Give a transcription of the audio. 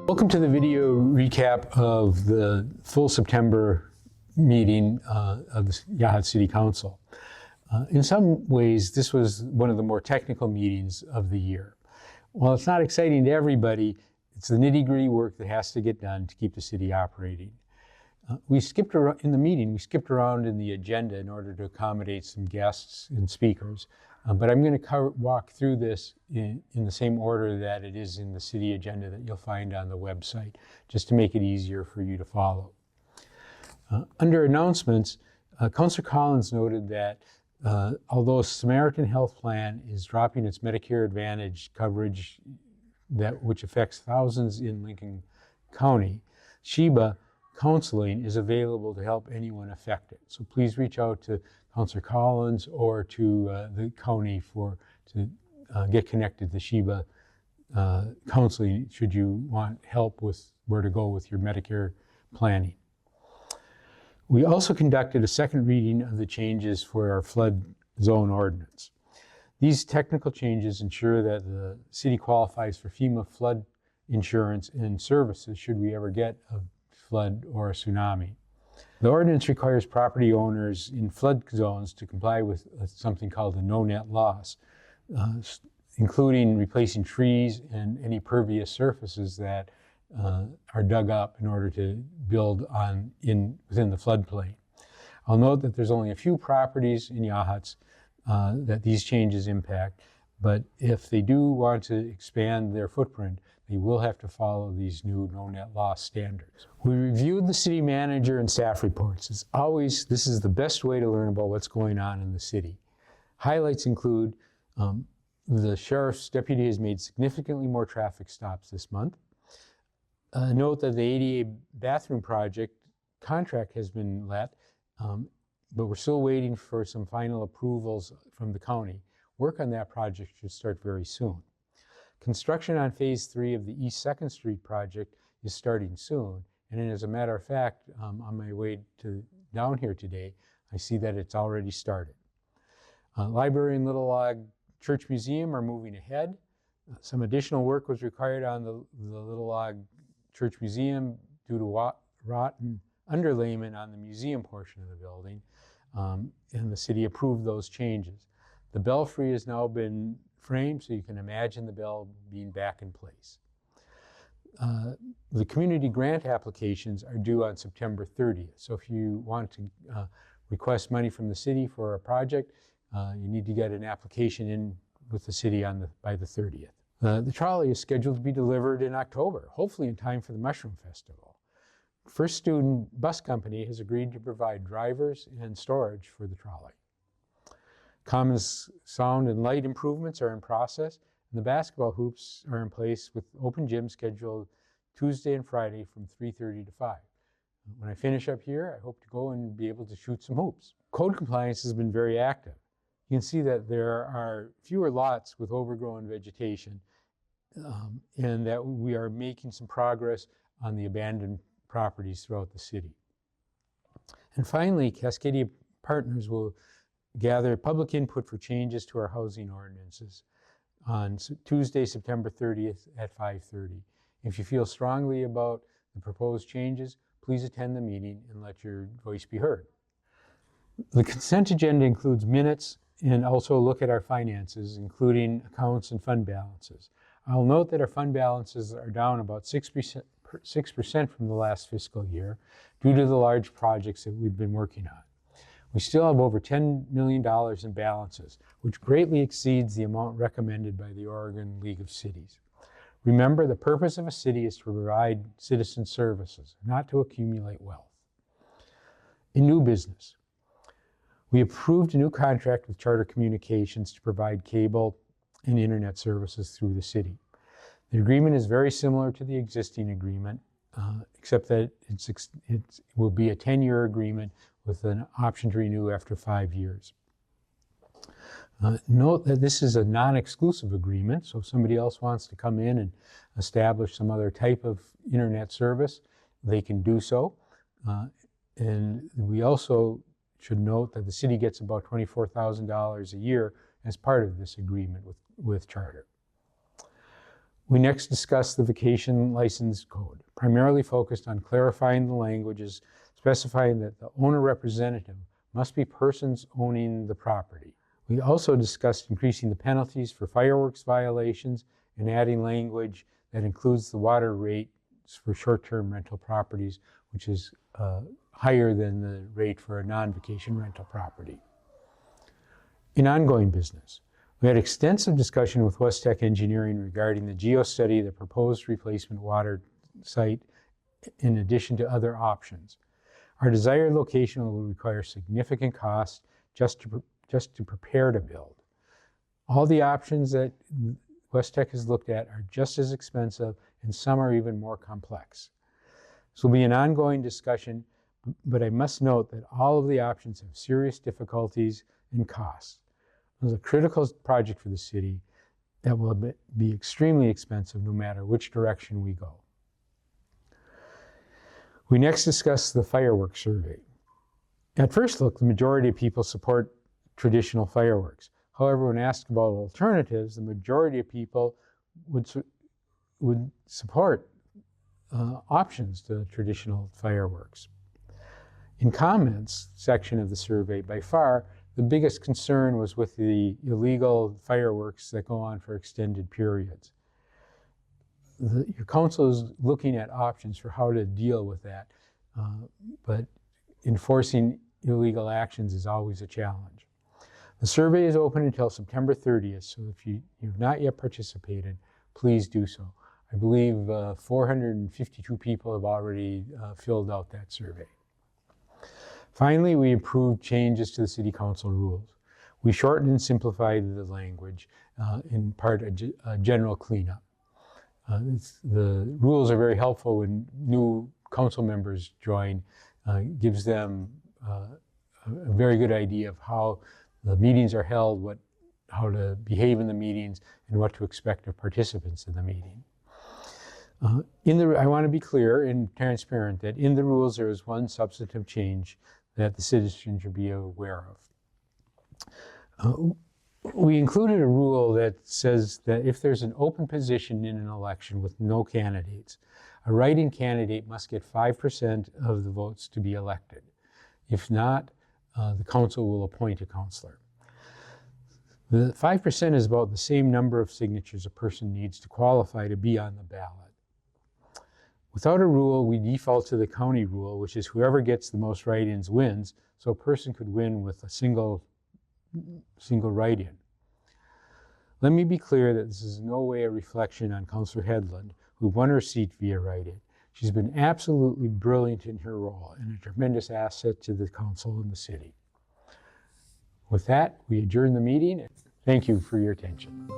Welcome to the video recap of the full September meeting of the Yachats City Council. In some ways, this was one of the more technical meetings of the year. While it's not exciting to everybody, it's the nitty-gritty work that has to get done to keep the city operating. We skipped around in the meeting. We skipped around in the agenda in order to accommodate some guests and speakers. But I'm going to walk through this in the same order that it is in the city agenda that you'll find on the website, just to make it easier for you to follow. Under announcements, Councilor Collins noted that although Samaritan Health Plan is dropping its Medicare Advantage coverage, which affects thousands in Lincoln County, SHIBA counseling is available to help anyone affected. So please reach out to Councilor Collins or to the county to get connected to SHIBA counseling should you want help with where to go with your Medicare planning. We also conducted a second reading of the changes for our flood zone ordinance. These technical changes ensure that the city qualifies for FEMA flood insurance and services should we ever get a flood or a tsunami. The ordinance requires property owners in flood zones to comply with something called a no net loss, including replacing trees and any pervious surfaces that are dug up in order to build within the floodplain. I'll note that there's only a few properties in Yachats that these changes impact, but if they do want to expand their footprint, they will have to follow these new no net loss standards. We reviewed the city manager and staff reports. As always, this is the best way to learn about what's going on in the city. Highlights include the sheriff's deputy has made significantly more traffic stops this month. Note that the ADA bathroom project contract has been let, but we're still waiting for some final approvals from the county. Work on that project should start very soon. Construction on phase 3 of the East 2nd Street project is starting soon. And as a matter of fact, on my way down here today, I see that it's already started. Library and Little Log Church Museum are moving ahead. Some additional work was required on the Little Log Church Museum due to rotten underlayment on the museum portion of the building, and the city approved those changes. The belfry has now been framed, so you can imagine the bell being back in place. The community grant applications are due on September 30th. So if you want to request money from the city for a project, you need to get an application in with the city by the 30th. The trolley is scheduled to be delivered in October, hopefully in time for the Mushroom Festival. First Student Bus Company has agreed to provide drivers and storage for the trolley. Commons sound and light improvements are in process, and the basketball hoops are in place with open gym scheduled Tuesday and Friday from 3:30 to 5. When I finish up here, I hope to go and be able to shoot some hoops. Code compliance has been very active. You can see that there are fewer lots with overgrown vegetation, and that we are making some progress on the abandoned properties throughout the city. And finally, Cascadia Partners will gather public input for changes to our housing ordinances on Tuesday, September 30th at 5:30. If you feel strongly about the proposed changes, please attend the meeting and let your voice be heard. The consent agenda includes minutes and also a look at our finances, including accounts and fund balances. I'll note that our fund balances are down about 6% from the last fiscal year due to the large projects that we've been working on. We still have over $10 million in balances, which greatly exceeds the amount recommended by the Oregon League of Cities. Remember, the purpose of a city is to provide citizen services, not to accumulate wealth. In new business, we approved a new contract with Charter Communications to provide cable and internet services through the city. The agreement is very similar to the existing agreement, except that it will be a 10-year agreement with an option to renew after 5 years. Note that this is a non-exclusive agreement, so if somebody else wants to come in and establish some other type of internet service, they can do so. And we also should note that the city gets about $24,000 a year as part of this agreement with Charter. We next discussed the vacation license code, primarily focused on clarifying the languages, specifying that the owner representative must be persons owning the property. We also discussed increasing the penalties for fireworks violations and adding language that includes the water rates for short-term rental properties, which is higher than the rate for a non-vacation rental property. In ongoing business, we had extensive discussion with West Tech Engineering regarding the geostudy of the proposed replacement water site in addition to other options. Our desired location will require significant cost just to prepare to build. All the options that West Tech has looked at are just as expensive, and some are even more complex. This will be an ongoing discussion, but I must note that all of the options have serious difficulties and costs. It is a critical project for the city that will be extremely expensive no matter which direction we go. We next discussed the fireworks survey. At first look, the majority of people support traditional fireworks. However, when asked about alternatives, the majority of people would support options to traditional fireworks. In comments section of the survey, by far, the biggest concern was with the illegal fireworks that go on for extended periods. Your council is looking at options for how to deal with that, but enforcing illegal actions is always a challenge. The survey is open until September 30th, so if you've not yet participated, please do so. I believe 452 people have already filled out that survey. Finally, we approved changes to the City Council rules. We shortened and simplified the language, in part a general cleanup. The rules are very helpful when new council members join, gives them a very good idea of how the meetings are held, how to behave in the meetings, and what to expect of participants in the meeting. I want to be clear and transparent that in the rules there is one substantive change that the citizens should be aware of. We included a rule that says that if there's an open position in an election with no candidates, a write-in candidate must get 5% of the votes to be elected. If not, the council will appoint a councilor. The 5% is about the same number of signatures a person needs to qualify to be on the ballot. Without a rule, we default to the county rule, which is whoever gets the most write-ins wins, so a person could win with a single write-in. Let me be clear that this is in no way a reflection on Councillor Hedlund, who won her seat via write-in. She's been absolutely brilliant in her role and a tremendous asset to the council and the city. With that, we adjourn the meeting. Thank you for your attention.